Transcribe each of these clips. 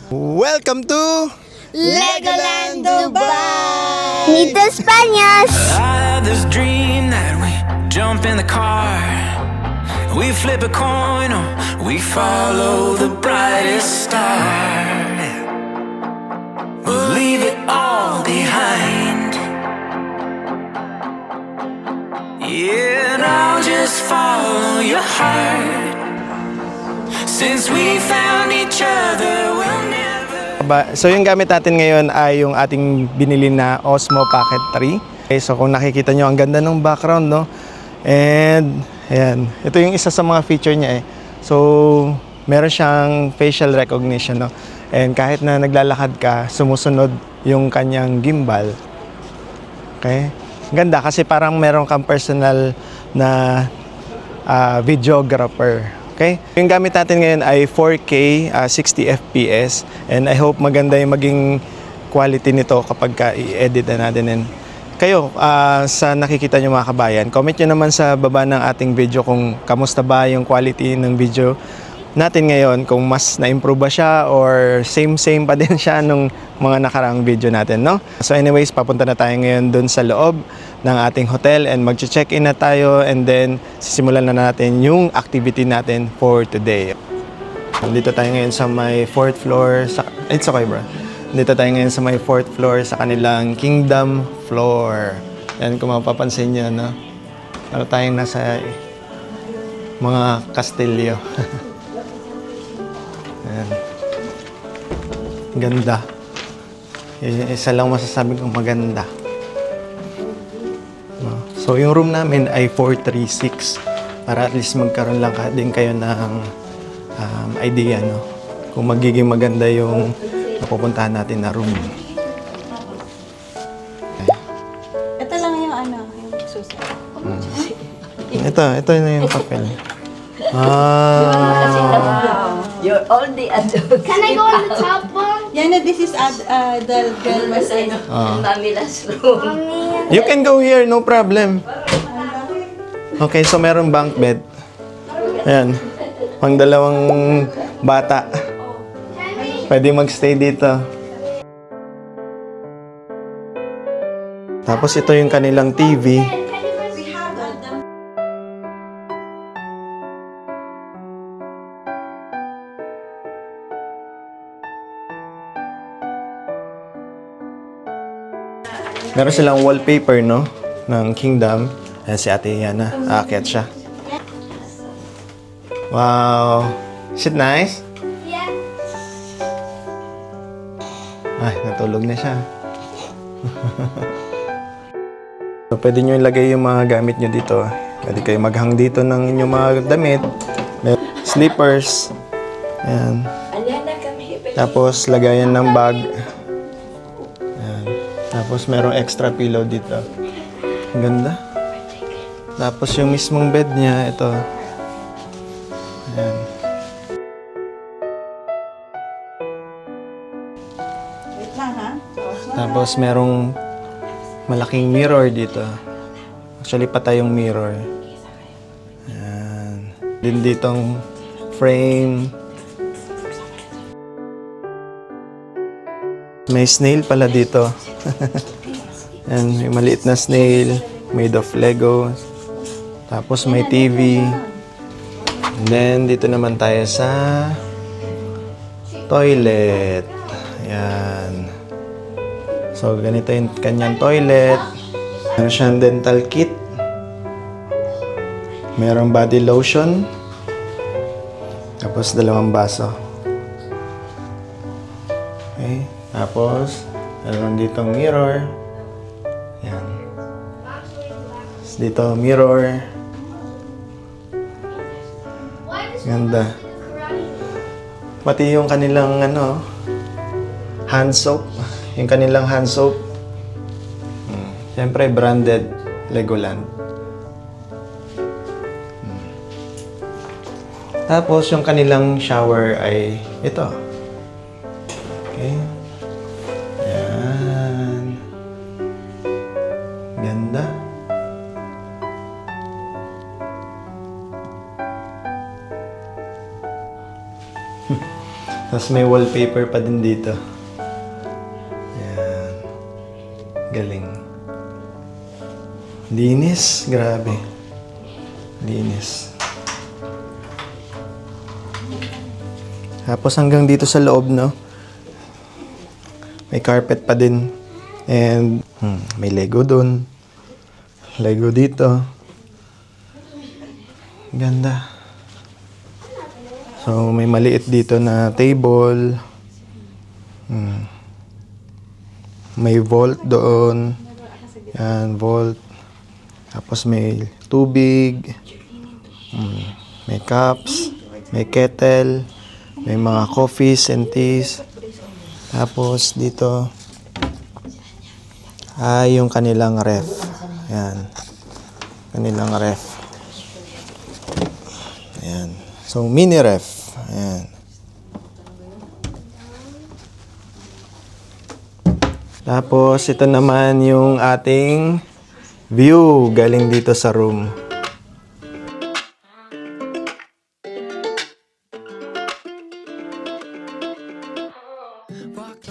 Welcome to Legoland Dubai! Nito Españas! I had this dream that we jump in the car, we flip a coin, or we follow the brightest star. We'll leave it all behind. Yeah, and I'll just follow your heart. Since we found each other, we'll never. So yung gamit natin ngayon ay yung ating binili na Osmo Pocket 3. Okay, so kung nakikita nyo, ang ganda ng background, no? And ayan, ito yung isa sa mga feature niya eh. So meron siyang facial recognition, no? And kahit na naglalakad ka, sumusunod yung kanyang gimbal. Okay? Ganda kasi parang meron kang personal na videographer. Okay? Yung gamit natin ngayon ay 4K, 60 FPS. And I hope maganda yung maging quality nito kapag i-edit na natin. And kayo, sa nakikita nyo mga kabayan, comment nyo naman sa baba ng ating video kung kamusta ba yung quality ng video natin ngayon, kung mas na-improve ba siya or same pa din siya nung mga nakaraang video natin, no? So anyways, papunta na tayo ngayon dun sa loob ng ating hotel and mag-check-in na tayo, and then sisimulan na natin yung activity natin for today. Dito tayo ngayon sa may 4th floor sa... It's okay, bro. Dito tayo ngayon sa may 4th floor sa kanilang Kingdom floor. Yan, kung mapapansin nyo, no? Para tayong nasa mga kastilyo. Ayan. Ganda. Isa lang masasabi kong maganda. So, yung room namin ay 436 para at least magkaroon lang din kayo ng idea, no? Kung magiging maganda yung napupuntahan natin na room. Okay. Ito lang yung yung susi. Ito na yung papel. You're all the adults. Can I go on the top one? Yeah, no, this is the girl was Mamila's room. You can go here, no problem. Okay, so meron bunk bed. Ayan. Pang dalawang bata. Pwede magstay dito. Tapos ito yung kanilang TV. Meron silang wallpaper, no? Ng Kingdom. Ayan si Ate Yana. Aakyat siya. Wow. Is it nice? Yeah. Ay, natulog na siya. So, pwede nyo ilagay yung mga gamit nyo dito. Pwede kayo maghang dito ng inyong mga damit. Slippers. Ayan. Tapos, lagayan ng bag. Ayan. Tapos, merong extra pillow dito. Ang ganda. Tapos, yung mismong bed niya, ito. Ayan. Wait lang, ha? Tapos, merong malaking mirror dito. Actually, patay yung mirror. Ayan. Din ditong frame. May snail pala dito. Ayan, may maliit na snail made of Lego. Tapos may TV. And then, dito naman tayo sa toilet. Ayan. So, ganito yung kanyang toilet. Meron siyang dental kit. Merong body lotion. Tapos, dalawang baso. Okay. Tapos, meron ditong mirror. Ayan. Tapos dito, mirror. Ganda. Pati yung kanilang, hand soap. Yung kanilang hand soap. Siyempre, branded Legoland. Tapos, yung kanilang shower ay ito. Okay. Ayan. Ganda. Tapos may wallpaper pa din dito. Ayan. Galing. Linis. Grabe. Linis. Tapos hanggang dito sa loob, no? May carpet pa din. And may Lego doon. Lego dito. Ganda. So, may maliit dito na table. May vault doon. Yan, vault. Tapos may tubig. May cups. May kettle. May mga coffees and teas. Tapos dito ay yung kanilang ref. Yan. Kanilang ref. Ayan. So, mini ref. Ayan. Tapos, ito naman yung ating view galing dito sa room.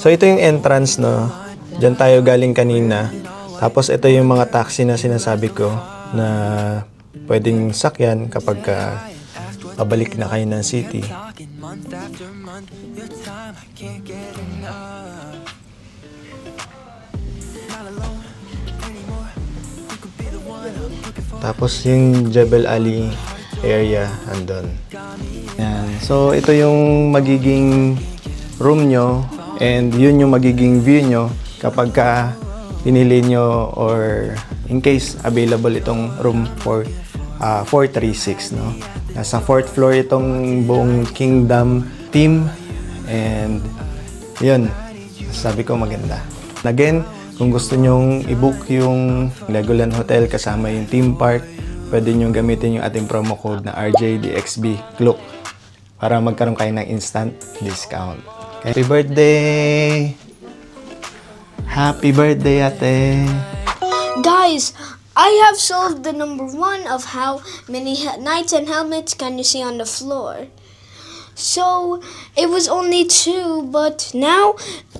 So, ito yung entrance, no? Diyan tayo galing kanina. Tapos, ito yung mga taxi na sinasabi ko na pwedeng sakyan kapag pabalik na kayo ng city. Tapos yung Jebel Ali area andun. Yan. So ito yung magiging room nyo and yun yung magiging view nyo kapag pinili nyo or in case available itong room for 436, no? Nasa 4th floor itong buong Kingdom team and yun, sabi ko maganda. Again, kung gusto nyong i-book yung Legoland Hotel kasama yung theme park, pwede nyong gamitin yung ating promo code na RJDXB para magkaroon kayo ng instant discount. Okay. Happy birthday! Happy birthday, ate! Guys, I have solved the number 1 of how many knights and helmets can you see on the floor. So, it was only 2, but now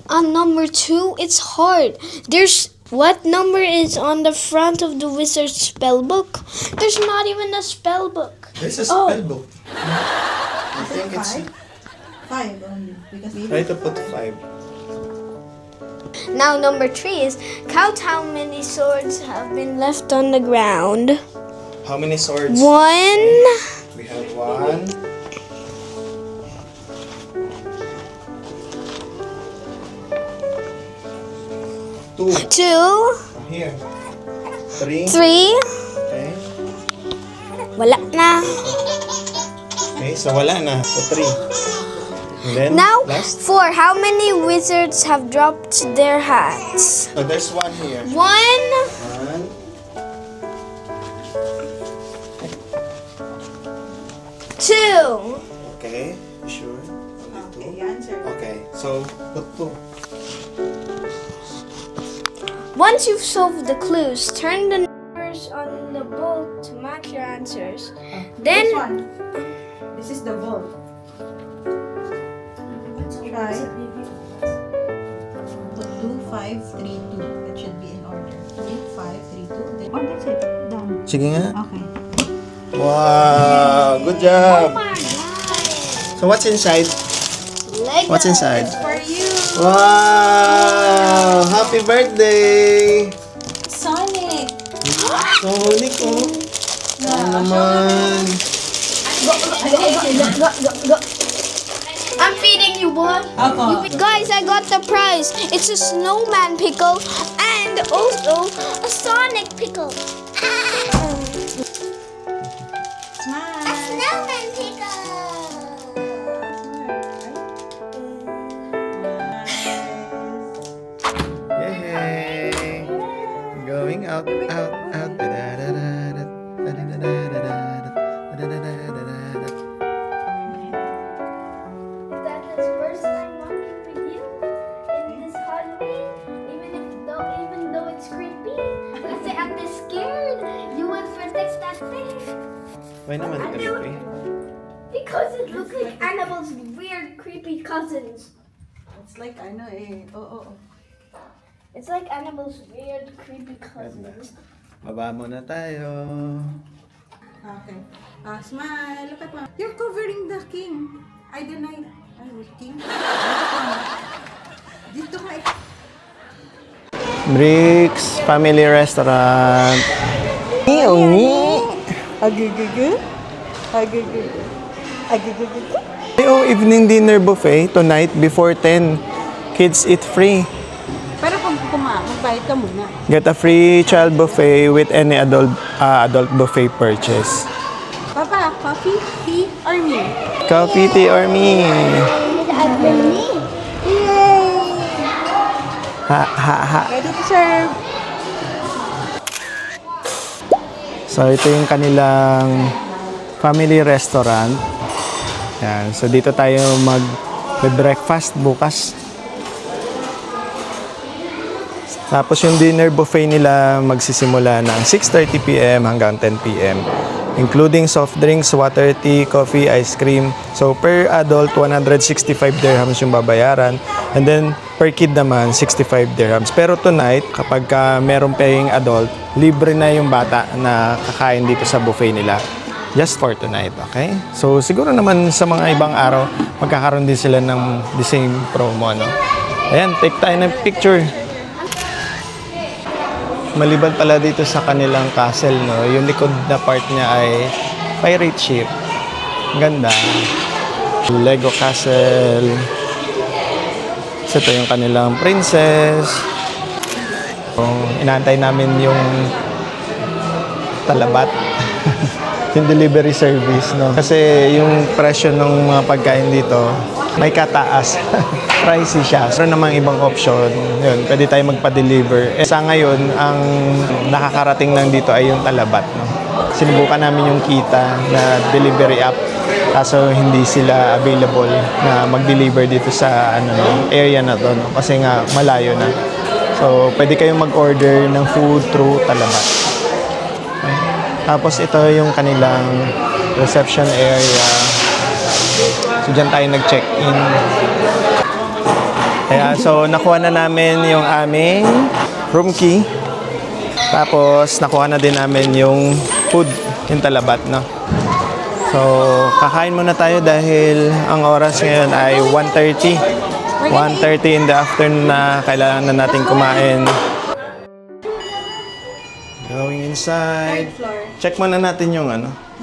on number 2, it's hard. There's what number is on the front of the wizard's spell book? There's not even a spell book. There's a spell book. I think it's... 5 only. Because Try to put 5. Now number 3 is count how many swords have been left on the ground. How many swords? 1, We have 1. 2. 2, Here. 3. 3, Okay. wala na. Okay, so wala na. So 3. And then, Now, last. 4, how many wizards have dropped their hats? So there's 1 here. 1, 1. 2. Okay. Sure. Only 2. answer. Okay. So, put 2. Once you've solved the clues, turn the numbers on the board to match your answers. Then, This one. This is the vault. Try. Put 2, 5, 3, 2. That should be in order. 2, 5, 3, 2. Then, oh, that's it. Done. Sige nga. Okay. Wow! Good job! So what's inside? Lego. What's inside? For you, Wow! Happy birthday! Sonic. Sonic, oh. Ano naman? I'm feeding you, boy. Apo. Guys, I got the prize. It's a snowman pickle and also a Sonic pickle. Smile. Snowman pickle. Yay! Going out, out, out. That is first time walking with you in this hallway, even though it's creepy. Kasi I'm just scared. You will protect that face Why naman creepy? because it looks like Annabelle's weird creepy cousins. It's like ano eh. Oo. It's like Annabelle's weird, creepy cousins. Baba muna tayo. Okay. Smile. Look at mom. You're covering the king. I deny. Ay, wait, king. Dito ka. Bricks Family Restaurant. Agugugu. Agugugu. Agugugu. Yung evening dinner buffet tonight before 10. Kids eat free. Pero kung magbayad ka muna. Get a free child buffet with any adult buffet purchase. Papa, coffee, tea, or me? Coffee, tea, or me? Yay! Ha, ha, ha. Ready to serve. So, ito yung kanilang family restaurant. Yan. So, dito tayo mag-breakfast bukas. Tapos yung dinner buffet nila magsisimula ng 6:30 p.m. hanggang 10 p.m. Including soft drinks, water, tea, coffee, ice cream. So per adult, 165 dirhams yung babayaran. And then per kid naman, 65 dirhams. Pero tonight, kapag merong paying adult, libre na yung bata na kakain dito sa buffet nila. Just for tonight, okay? So siguro naman sa mga ibang araw, magkakaroon din sila ng the same promo, no? Ayan, take tayo ng picture. Maliban pala dito sa kanilang castle, no? Yung likod na part niya ay pirate ship. Ganda. Lego castle. So, ito yung kanilang princess. Inaantay namin yung talabat. Yung delivery service, no? Kasi yung presyo ng mga pagkain dito, may kataas. Pricey siya. Pero namang ibang option, yun, pwede tayo magpa-deliver. Sa ngayon, ang nakakarating lang dito ay yung talabat, no? Sinubukan namin yung Kita na delivery app, kaso hindi sila available na mag-deliver dito sa area na to, no? Kasi nga malayo na. So, pwede kayong mag-order ng food through talabat. Okay. Tapos ito yung kanilang reception area. So, dyan tayo nag-check-in. Kaya, so, nakuha na namin yung aming room key. Tapos, nakuha na din namin yung food, yung talabat, no? So, kakain muna tayo dahil ang oras ngayon ay 1:30. 1:30 in the afternoon na kailangan na natin kumain. Going inside. Third floor. Check muna natin yung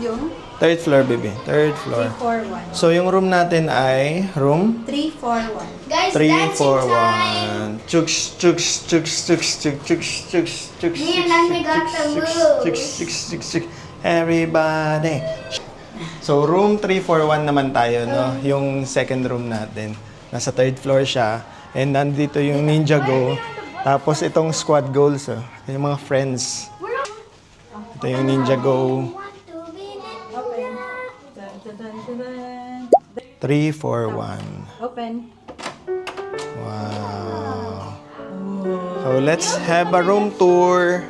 Yung third floor, baby. Third floor. 341. So, yung room natin ay room 341. Guys, 341. Chuks, chuks, chuks, chuks, chuks, chuks, chuks, chuks, Me and Nancy got the moves. chuks, everybody. So, room 341 naman tayo, no? Yung second room natin. Nasa third floor siya. And nandito yung Ninja Go. Tapos itong squad goals, yung mga friends. Ito yung Ninja Go. Open. Dun, dun, dun, dun, dun. 341. Open. Wow. So let's have a room tour.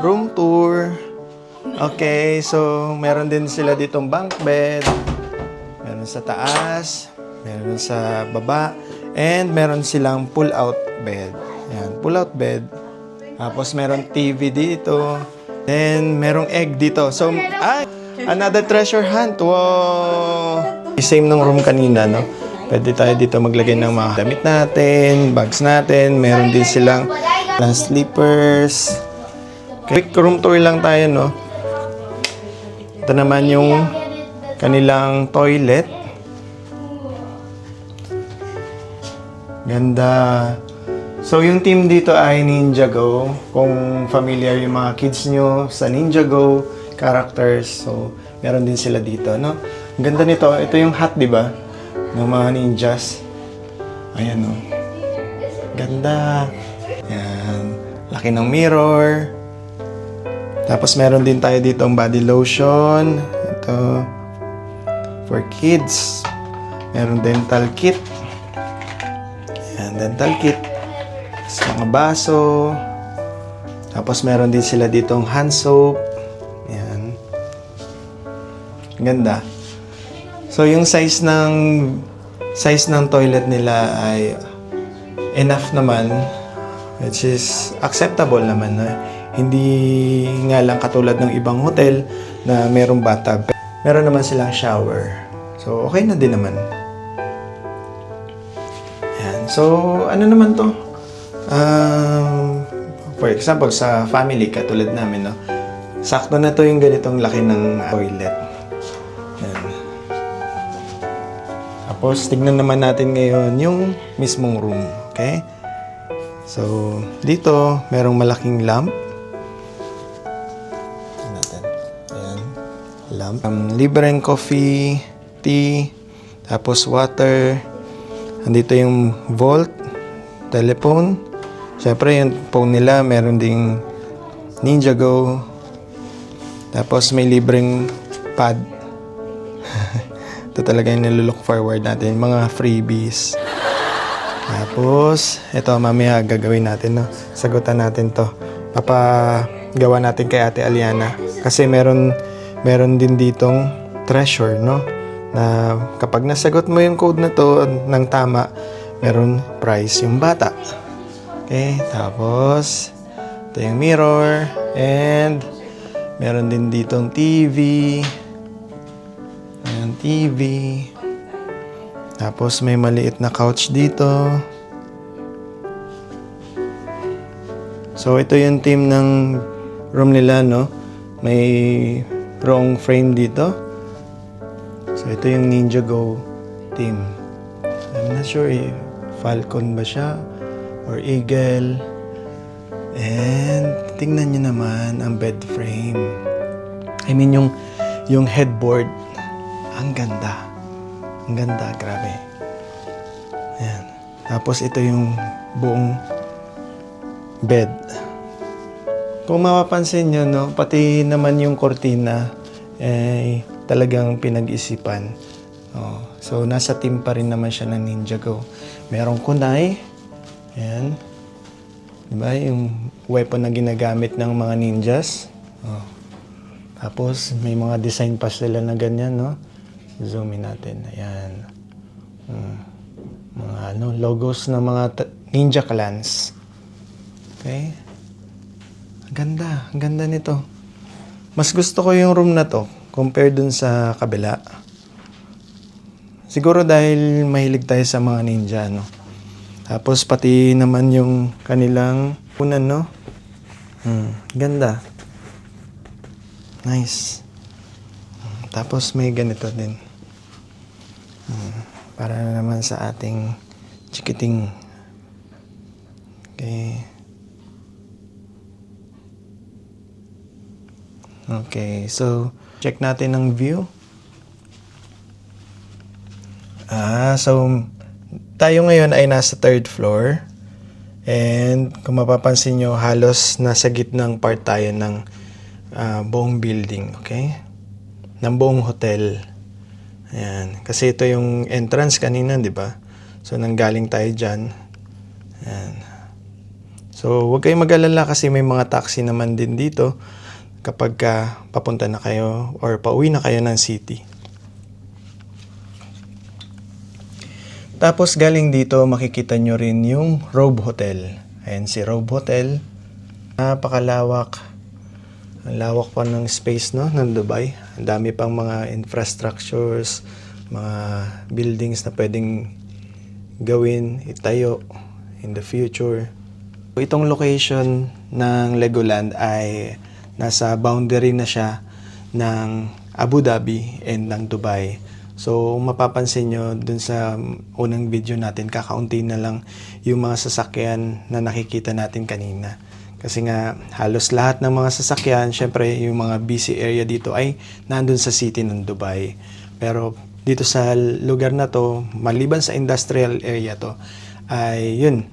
Room tour. Okay, so meron din sila ditong bunk bed. Meron sa taas, meron sa baba, and meron silang pull-out bed. Yan, pull-out bed. Tapos meron TV dito. Then merong egg dito. So, another treasure hunt. Wow! Same ng room kanina, no? Pwede tayo dito maglagay ng mga damit natin, bags natin. Meron din silang slippers. Quick room tour lang tayo, no? Ito naman yung kanilang toilet. Ganda. So, yung team dito ay Ninja Go. Kung familiar yung mga kids nyo sa Ninja Go characters, so, meron din sila dito, no? Ang ganda nito. Ito yung hat, di ba? Ng mga ninjas. Ayan, no? Ganda. Ayan. Laki ng mirror. Tapos, meron din tayo dito ang body lotion. Ito. For kids. Meron dental kit. Ayan, dental kit. Mga baso. Tapos meron din sila ditong hand soap. Ayan. Ganda. So yung size ng size ng toilet nila ay enough naman, which is acceptable naman. No? Hindi nga lang katulad ng ibang hotel na merong bathtub. Meron naman silang shower. So, okay na din naman. Yan. So, ano naman to? For example, sa family, katulad namin, no? Sakto na to yung ganitong laki ng toilet. Yan. Tapos, tignan naman natin ngayon yung mismong room. Okay? So, dito, merong malaking lamp. Tignan natin. Ayan. Lamp. Libreng coffee, tea, tapos water. Andito yung vault, telephone. Siyempre, yung phone nila, meron ding Ninjago. Tapos, may libreng pad. Ito talaga yung nilook forward natin. Mga freebies. Tapos, ito mamaya gagawin natin, no? Sagutan natin to. Papagawa natin kay Ate Aliana. Kasi meron din ditong treasure, no? Na kapag nasagot mo yung code na to ng tama, meron prize yung bata. Okay, tapos ito yung mirror and meron din ditong TV. Ayan, TV. Tapos may maliit na couch dito. So ito yung theme ng room nila, no? May wrong frame dito. So ito yung Ninjago theme. I'm not sure if Falcon ba siya or Eagle. And tingnan nyo naman ang bed frame. I mean yung headboard. Ang ganda. Ang ganda, grabe. Ayan. Tapos ito yung buong bed. Kung mapapansin nyo, no, pati naman yung kortina ay talagang pinag-isipan. Oh, so, nasa team pa rin naman siya ng Ninjago. Merong kunay. Ayan. Diba? Yung weapon na ginagamit ng mga ninjas. Oh. Tapos, may mga design pa sila na ganyan, no? Zoom in natin. Ayan. Mga logos ng mga ninja clans. Okay? Ang ganda. Ang ganda nito. Mas gusto ko yung room na to compare dun sa kabila. Siguro dahil mahilig tayo sa mga ninja, no? Tapos pati naman yung kanilang unan, no? Ganda. Nice. Tapos may ganito din. Para naman sa ating chikiting. Okay. Okay, so check natin ang view. So tayo ngayon ay nasa 3rd floor. And kung mapapansin nyo, halos nasa gitnang part tayo ng buong building, okay? Ng buong hotel. Ayan. Kasi ito yung entrance kanina, di ba? So, nanggaling tayo dyan. Ayan. So, huwag kayong mag-alala kasi may mga taxi naman din dito kapag papunta na kayo or pauwi na kayo ng city. Tapos, galing dito, makikita nyo rin yung Robe Hotel. Ayan, si Robe Hotel. Napakalawak. Ang lawak pa ng space, no, ng Dubai. Ang dami pang mga infrastructures, mga buildings na pwedeng gawin, itayo in the future. Itong location ng Legoland ay nasa boundary na siya ng Abu Dhabi and ng Dubai. So, mapapansin nyo dun sa unang video natin, kakaunti na lang yung mga sasakyan na nakikita natin kanina. Kasi nga, halos lahat ng mga sasakyan, syempre yung mga busy area dito ay nandun sa city ng Dubai. Pero dito sa lugar na to, maliban sa industrial area to, ay yun,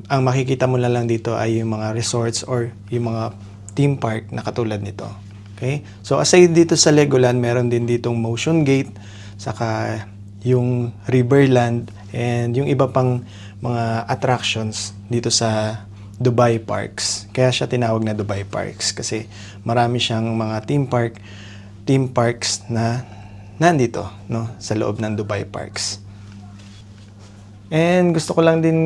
ang makikita mo na lang dito ay yung mga resorts or yung mga theme park na katulad nito. Okay? So aside dito sa Legoland, meron din ditong Motion Gate, saka yung Riverland, and yung iba pang mga attractions dito sa Dubai Parks. Kaya siya tinawag na Dubai Parks kasi marami siyang mga theme parks na nandito, no, sa loob ng Dubai Parks. And gusto ko lang din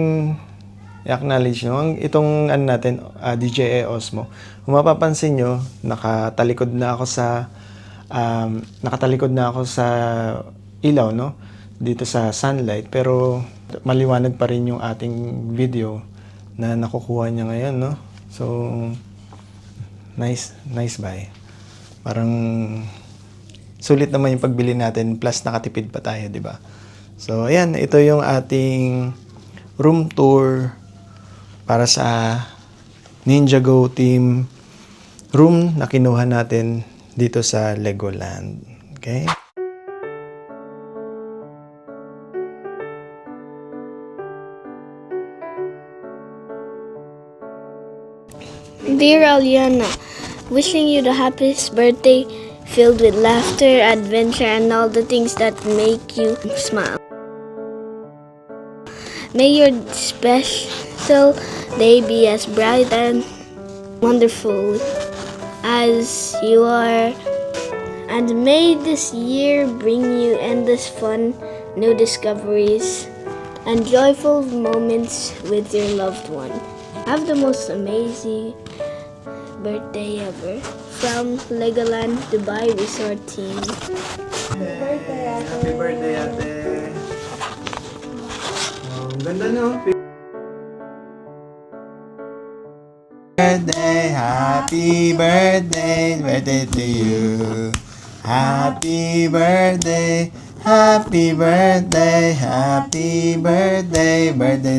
i-acknowledge itong natin, DJI Osmo. Kung mapapansin nyo, nakatalikod na ako sa ilaw, no? Dito sa sunlight, pero maliwanag pa rin yung ating video na nakukuha niya ngayon, no? So, nice buy. Parang sulit naman yung pagbili natin, plus nakatipid pa tayo, di ba? So, ayan, ito yung ating room tour para sa Ninjago team room na kinuha natin dito sa Legoland. Okay? Dear Aliana, wishing you the happiest birthday filled with laughter, adventure, and all the things that make you smile. May your special day be as bright and wonderful as you are, and may this year bring you endless fun, new discoveries, and joyful moments with your loved one. Have the most amazing birthday ever from Legoland Dubai Resort Team. Happy birthday, ate. Oh, ang ganda, no? Happy birthday to you. Happy birthday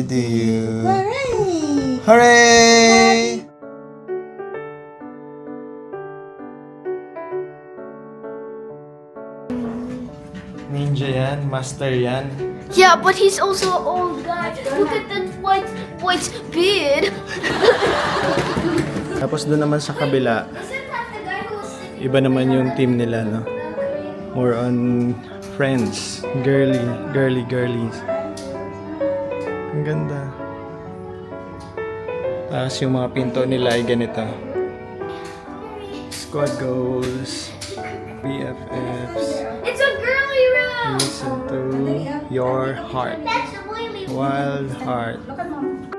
to you. Hooray! Ninja yan, master yan. Yeah, but he's also an old guy. Look at that white beard. Tapos doon naman sa kabila, iba naman yung team nila, no? More on friends, girlies. Ang ganda. Tapos yung mga pinto nila ay ganito. Squad goals, BFFs. It's a girly room. Listen to your heart. That's the boy we Wild heart. Look at mom.